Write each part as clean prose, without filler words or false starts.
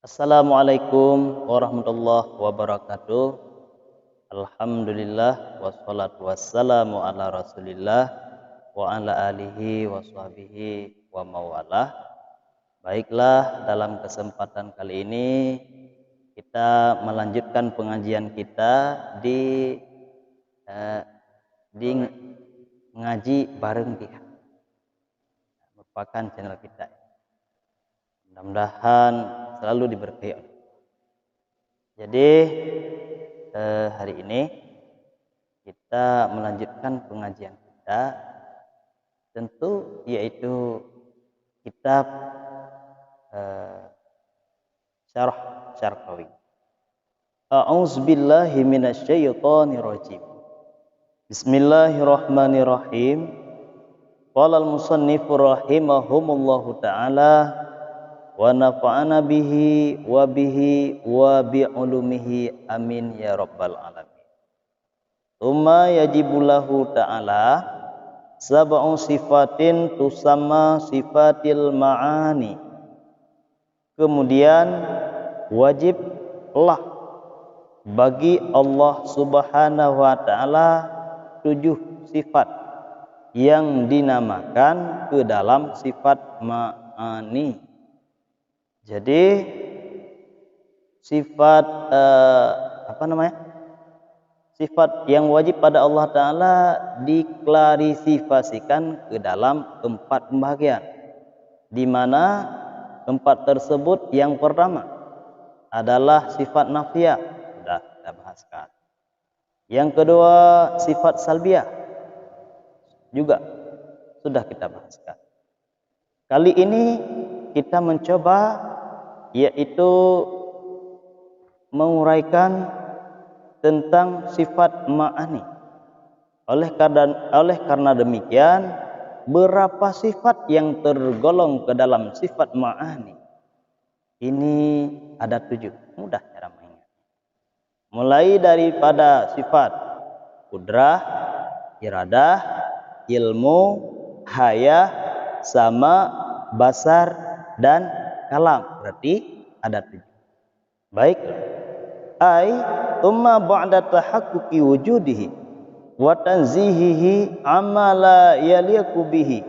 Assalamualaikum warahmatullahi wabarakatuh. Alhamdulillah wassalatu wassalamu ala Rasulillah wa ala alihi wa sahbihi wa mawalah. Baiklah, dalam kesempatan kali ini kita melanjutkan pengajian kita di eh, di ngaji bareng dia. Merupakan channel kita. Mudah-mudahan selalu diberkahi. Jadi hari ini kita melanjutkan pengajian kita, tentu yaitu kitab Syarah Syarqawi. A'udzubillahi minasyaitonirrajim. Bismillahirrahmanirrahim. Qala al-musannifu rahimahumullahu ta'ala wa nafa'ana bihi wa bi ulumihi amin ya rabbal alamin. Tsumma yajibu lahu ta'ala sab'u sifatin tusamma sifatil ma'ani. Kemudian wajiblah bagi Allah Subhanahu wa taala 7 sifat yang dinamakan ke dalam sifat ma'ani. Jadi sifat sifat yang wajib pada Allah Ta'ala diklarifikasikan ke dalam 4 pembagian, di mana 4 tersebut yang pertama adalah sifat nafiyah, sudah kita bahaskan. Yang kedua sifat salbiyah, juga sudah kita bahaskan. Kali ini kita mencoba yaitu menguraikan tentang sifat ma'ani. Oleh karena demikian, berapa sifat yang tergolong ke dalam sifat ma'ani? Ini ada 7. Mudah cara mengingat. Mulai daripada sifat kudrah, iradah, ilmu, hayah, sama, basar, dan kalam. Berarti ada 7. Baik. Thumma ba'da tahaqquqi wujudihi wa tanzihihi amma la yaliqu bihi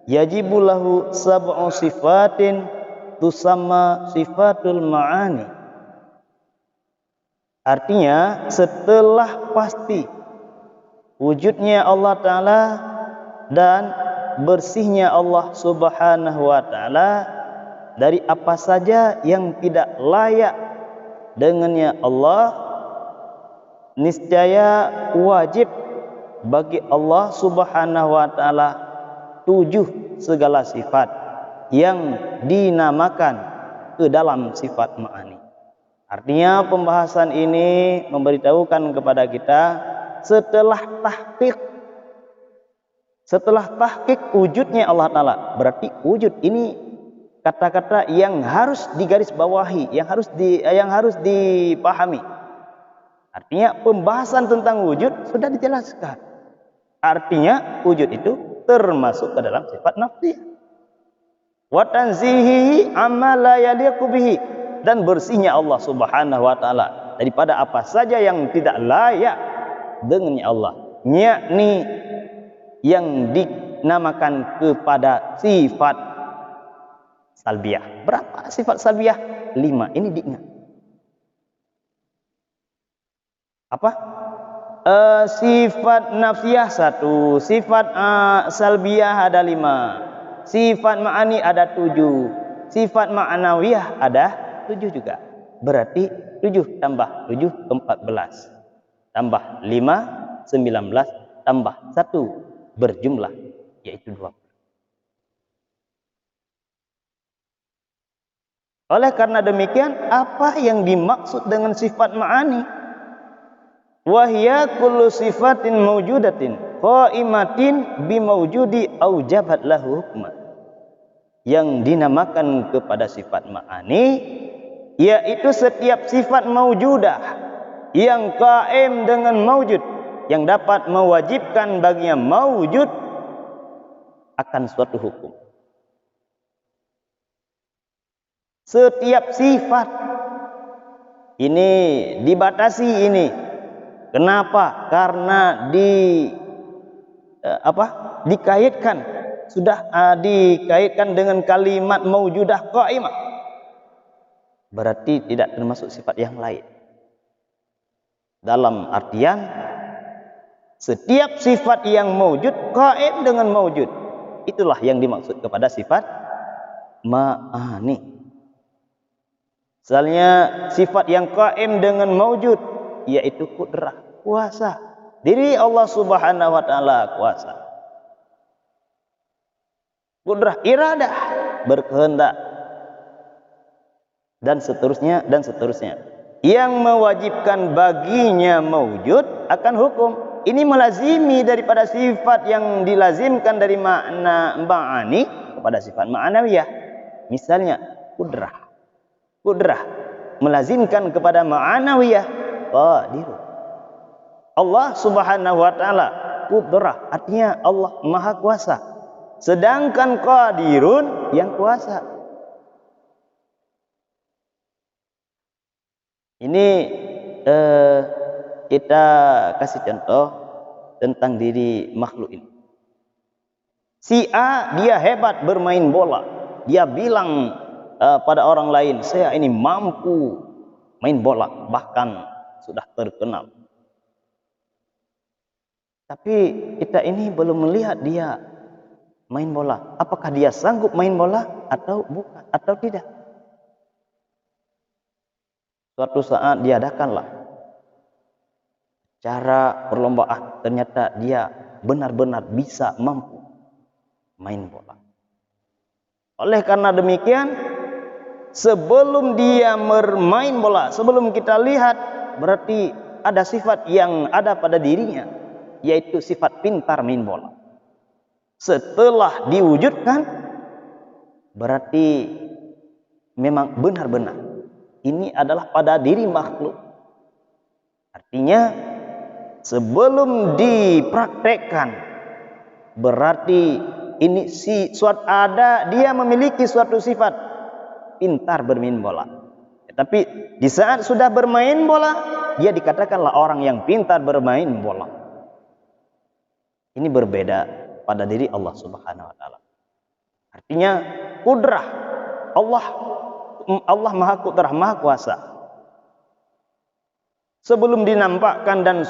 yajibu lahu sab'u sifatin tusamma sifatul ma'ani. Artinya, setelah pasti wujudnya Allah Ta'ala dan bersihnya Allah Subhanahu wa Ta'ala dari apa saja yang tidak layak dengannya Allah, niscaya wajib bagi Allah Subhanahu wa Ta'ala 7 segala sifat yang dinamakan ke dalam sifat ma'ani. Artinya pembahasan ini memberitahukan kepada kita setelah tahqiq wujudnya Allah Ta'ala. Berarti wujud ini kata-kata yang harus digarisbawahi, yang harus dipahami. Artinya pembahasan tentang wujud sudah dijelaskan. Artinya wujud itu termasuk ke dalam sifat nafsiyah. Wa tanzihi amma la yaliqu bihi, dan bersihnya Allah Subhanahu wa taala daripada apa saja yang tidak layak dengannya Allah, yakni yang dinamakan kepada sifat salbiyah. Berapa sifat salbiyah? 5. Ini diingat. Apa? Sifat nafiyah 1, sifat salbiyah ada 5, sifat ma'ani ada 7, sifat ma'nawiyah ada 7 juga. Berarti 7 tambah 7 14, tambah 5 19, tambah 1 berjumlah yaitu 20. Oleh karena demikian, apa yang dimaksud dengan sifat ma'ani? Wahya kullu sifatin mawjudatin qaimatin bimawjudi aujabat lahu hukman. Yang dinamakan kepada sifat ma'ani yaitu setiap sifat mawjudah yang qaim dengan mawjud, yang dapat mewajibkan baginya mawjud akan suatu hukum. Setiap sifat ini dibatasi ini. Kenapa? Karena dikaitkan, sudah dikaitkan dengan kalimat maujudah qaimah. Berarti tidak termasuk sifat yang lain. Dalam artian setiap sifat yang maujud qaim dengan maujud, itulah yang dimaksud kepada sifat ma'ani. Misalnya sifat yang qaim dengan maujud, yaitu kudrah, kuasa. Diri Allah Subhanahu wa taala kuasa. Kudrah, iradah, berkehendak, dan seterusnya dan seterusnya. Yang mewajibkan baginya maujud akan hukum. Ini melazimi daripada sifat yang dilazimkan dari makna ma'ani kepada sifat ma'nawiyah. Misalnya kudrah. Kudrah melazimkan kepada ma'nawiyah qadir. Allah Subhanahu wa taala kudrah, artinya Allah Maha Kuasa. Sedangkan qadirun yang kuasa. Ini kita kasih contoh tentang diri makhluk ini. Si A dia hebat bermain bola. Dia bilang pada orang lain, saya ini mampu main bola, bahkan sudah terkenal. Tapi kita ini belum melihat dia main bola. Apakah dia sanggup main bola atau bukan, atau tidak? Suatu saat diadakanlah cara perlombaan, ternyata dia benar-benar bisa mampu main bola. Oleh karena demikian, sebelum dia bermain bola, sebelum kita lihat, berarti ada sifat yang ada pada dirinya, yaitu sifat pintar main bola. Setelah diwujudkan, berarti memang benar-benar ini adalah pada diri makhluk. Artinya sebelum dipraktekkan, berarti ini dia memiliki suatu sifat pintar bermain bola. Tapi di saat sudah bermain bola, dia dikatakanlah orang yang pintar bermain bola. Ini berbeda pada diri Allah Subhanahu wa taala. Artinya kudrah Allah Maha Kudrah, Maha Kuasa. Sebelum dinampakkan dan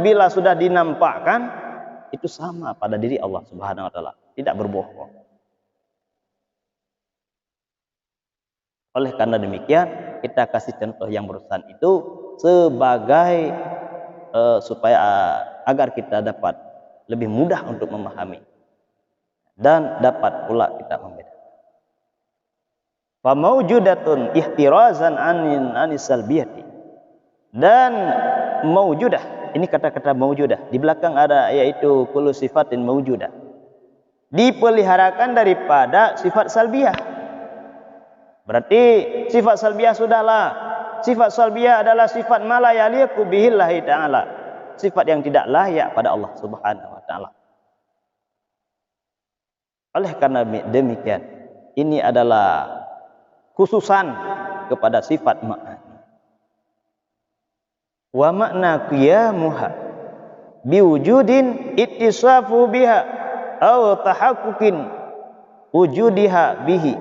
bila sudah dinampakkan, itu sama pada diri Allah Subhanahu wa taala, tidak berbohong. Oleh karena demikian, kita kasih contoh yang barusan itu sebagai supaya agar kita dapat lebih mudah untuk memahami dan dapat pula kita membedakan. Fa maujudatun ihtirazan anis salbiyati. Dan maujudah, ini kata-kata maujudah. Di belakang ada yaitu kullu sifatin maujudah. Dipeliharakan daripada sifat salbiyah. Berarti sifat salbiyah sudahlah. Sifat salbiyah adalah sifat ma la yaliqu bihillahi ta'ala. Sifat yang tidak layak pada Allah Subhanahu wa taala. Oleh karena demikian, ini adalah khususan kepada sifat ma'ani. Wa makna qiyamuha biwujudin ittisafu biha aw tahaqquqin wujudiha bihi.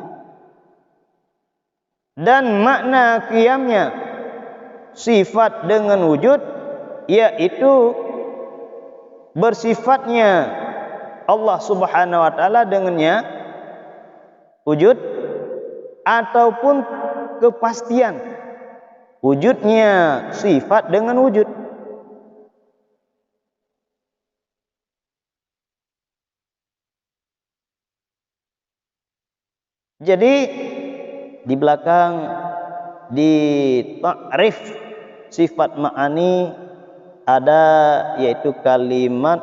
Dan makna qiyamnya sifat dengan wujud, yaitu bersifatnya Allah Subhanahu wa taala dengannya wujud, ataupun kepastian wujudnya sifat dengan wujud. Jadi di belakang di ta'rif sifat ma'ani ada yaitu kalimat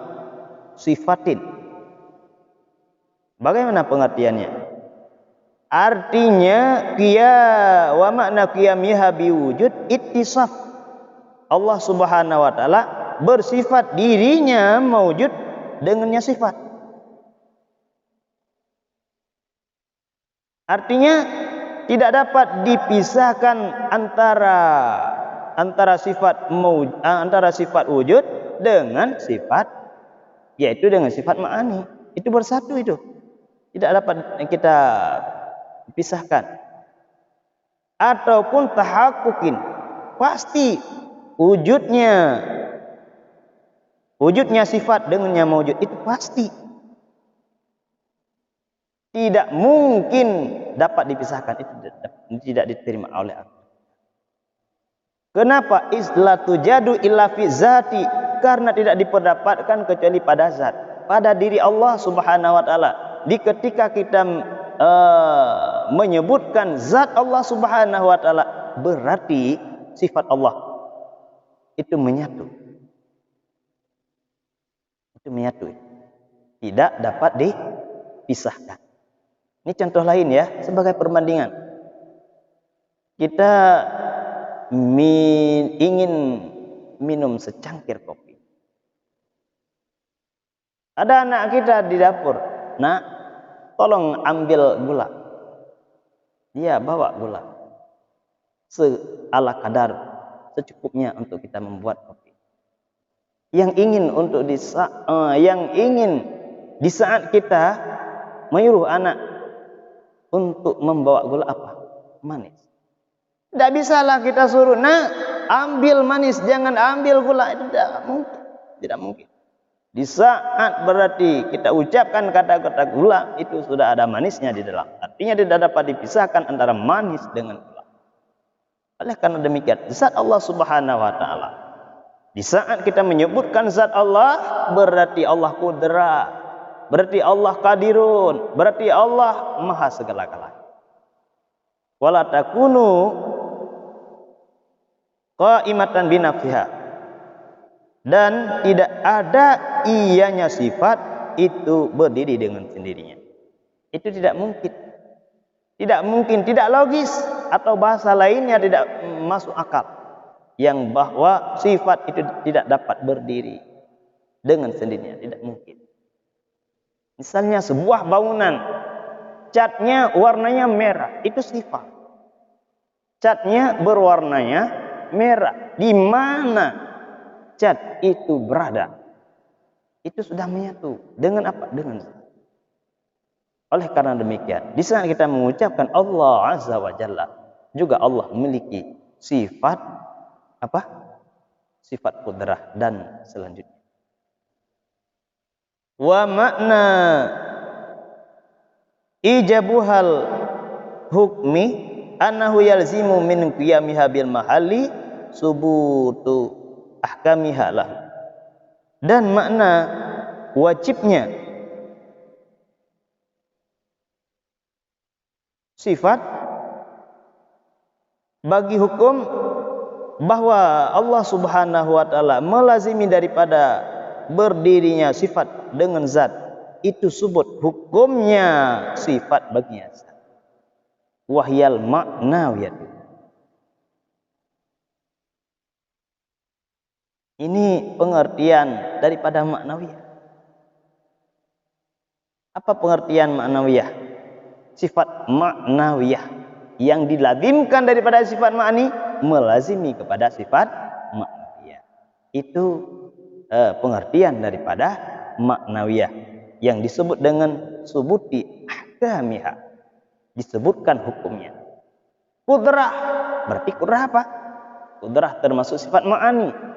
sifatin. Bagaimana pengertiannya? Artinya wa makna qiyamiha biwujud ittisaf. Allah Subhanahu wa taala bersifat dirinya maujud dengannya sifat. Artinya tidak dapat dipisahkan antara sifat wujud dengan sifat, yaitu dengan sifat ma'ani. Itu bersatu, itu tidak dapat kita pisahkan. Ataupun tahaqquqin, pasti wujudnya sifat dengannya mawujud itu pasti tidak mungkin dapat dipisahkan. Itu tidak diterima oleh aku. Kenapa? Islatu jadu illa fi zati, karena tidak diperdapatkan kecuali pada zat, pada diri Allah Subhanahu wa taala. Di ketika kita menyebutkan zat Allah Subhanahu wa taala, berarti sifat Allah itu menyatu. Itu menyatu. Tidak dapat dipisahkan. Ini contoh lain ya, sebagai perbandingan. Kita ingin minum secangkir kopi. Ada anak kita di dapur, "Nak, tolong ambil gula." Dia bawa gula ala kadar, secukupnya untuk kita membuat kopi. Yang ingin di saat kita menyuruh anak untuk membawa gula apa? Manis. Tidak bisalah kita suruh, "Nah, ambil manis, jangan ambil gula." Itu tidak mungkin. Tidak mungkin. Di saat berarti kita ucapkan kata-kata gula, itu sudah ada manisnya di dalam. Artinya tidak dapat dipisahkan antara manis dengan gula. Oleh karena demikian, zat Allah Subhanahu wa taala, di saat kita menyebutkan zat Allah, berarti Allah Qudrat, berarti Allah Qadirun, berarti Allah Maha segala-galanya. Wala takunu qa'imatan binafsiha, dan tidak ada ianya sifat itu berdiri dengan sendirinya. Itu tidak mungkin. Tidak mungkin, tidak logis, atau bahasa lainnya tidak masuk akal, yang bahwa sifat itu tidak dapat berdiri dengan sendirinya. Tidak mungkin. Misalnya sebuah bangunan, catnya warnanya merah, itu sifat. Catnya berwarnanya merah. Di mana cat itu berada, itu sudah menyatu dengan apa? Dengan zat. Oleh karena demikian, di saat kita mengucapkan Allah Azza wa Jalla, juga Allah memiliki sifat apa? Sifat qudrah dan selanjutnya. Wa makna ijabuhal hukmi annahu yalzimu min qiyamiha bil mahalli subutu ahkamiha lah. Dan makna wajibnya sifat bagi hukum bahwa Allah Subhanahu wa taala melazimi daripada berdirinya sifat dengan zat, itu subut hukumnya sifat baginya zat. Wahyal ma'nawiyat. Ini pengertian daripada ma'nawiyah. Apa pengertian ma'nawiyah? Sifat ma'nawiyah yang dilazimkan daripada sifat ma'ani melazimi kepada sifat ma'nawiyah. Itu pengertian daripada ma'nawiyah yang disebut dengan subuti ahkamiha, disebutkan hukumnya. Qudrah, berarti qudrah apa? Qudrah termasuk sifat ma'ani.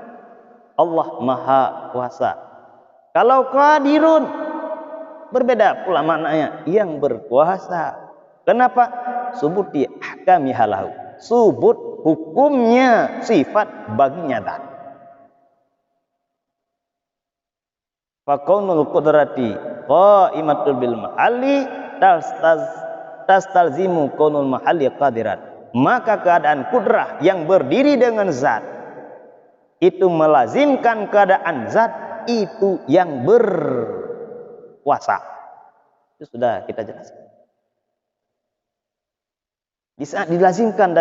Allah Maha Kuasa. Kalau qadirun, berbeda pula maknanya, yang berkuasa. Kenapa? Subuti ahkamiha lahu, subut hukumnya sifat baginya zat. Faqaunul qudrati qaimatul bil mahalli tastalzimu qaunul mahalli qadiran. Maka keadaan kudrah yang berdiri dengan zat itu melazimkan keadaan zat itu yang berkuasa. Itu sudah kita jelaskan. Di saat dilazimkan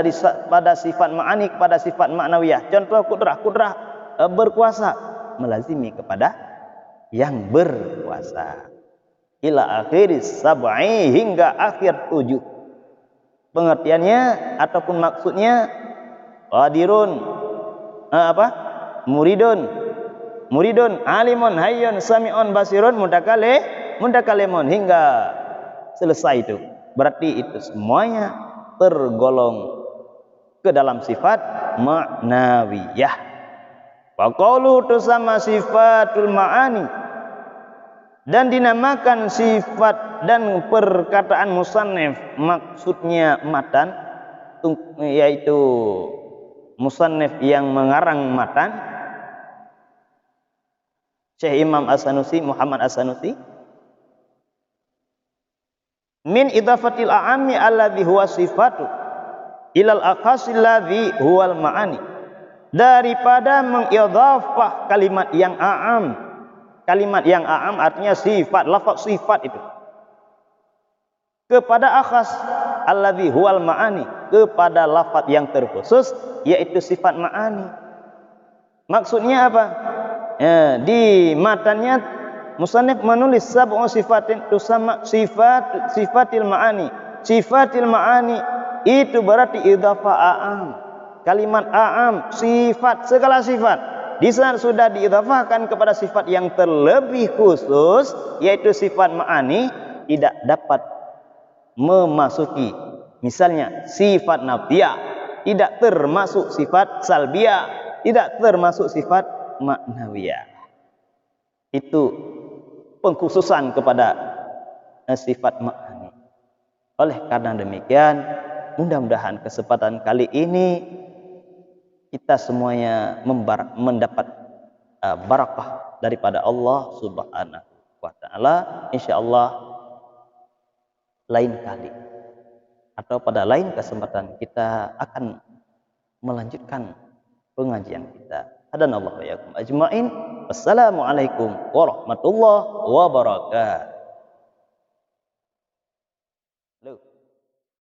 pada sifat ma'ani kepada sifat ma'nawiyah, contoh kudrah berkuasa, melazimi kepada yang berkuasa. Ila akhiris sab'i, hingga akhir 7. pengertiannya ataupun maksudnya qadirun, muridun, alimun, hayyun, sami'un, basirun, mutakalimun hingga selesai itu. Berarti itu semuanya tergolong ke dalam sifat ma'nawiyah. Wa qaulu tu sama sifatul ma'ani, dan dinamakan sifat dan perkataan musannif maksudnya matan, yaitu musannif yang mengarang matan Syekh Imam As-Sanusi, Muhammad As-Sanusi, min idafatil a'ami alladhi huwa sifatu ilal aqasil ladhi huwal ma'ani, daripada mengidhafah kalimat yang a'am. Kalimat yang a'am artinya sifat, lafaz sifat itu, kepada akhas alladhi huwal ma'ani, kepada lafaz yang terkhusus yaitu sifat ma'ani. Maksudnya apa? Di matanya musannif menulis sab'u sifatin tusamma sifatil ma'ani. Sifatil ma'ani itu berarti idhafah a'am. Kalimat a'am, sifat, segala sifat. Di sana sudah diidhafahkan kepada sifat yang terlebih khusus yaitu sifat ma'ani, tidak dapat memasuki. Misalnya sifat nafiyah tidak termasuk sifat salbiyah, tidak termasuk sifat ma'nawiyah. Itu pengkhususan kepada sifat ma'ani. Oleh karena demikian, mudah-mudahan kesempatan kali ini kita semuanya mendapat barakah daripada Allah Subhanahu wa taala. Insyaallah lain kali atau pada lain kesempatan kita akan melanjutkan pengajian kita. Hadanallahu wa iyyakum ajmain. Wassalamualaikum warahmatullahi wabarakatuh.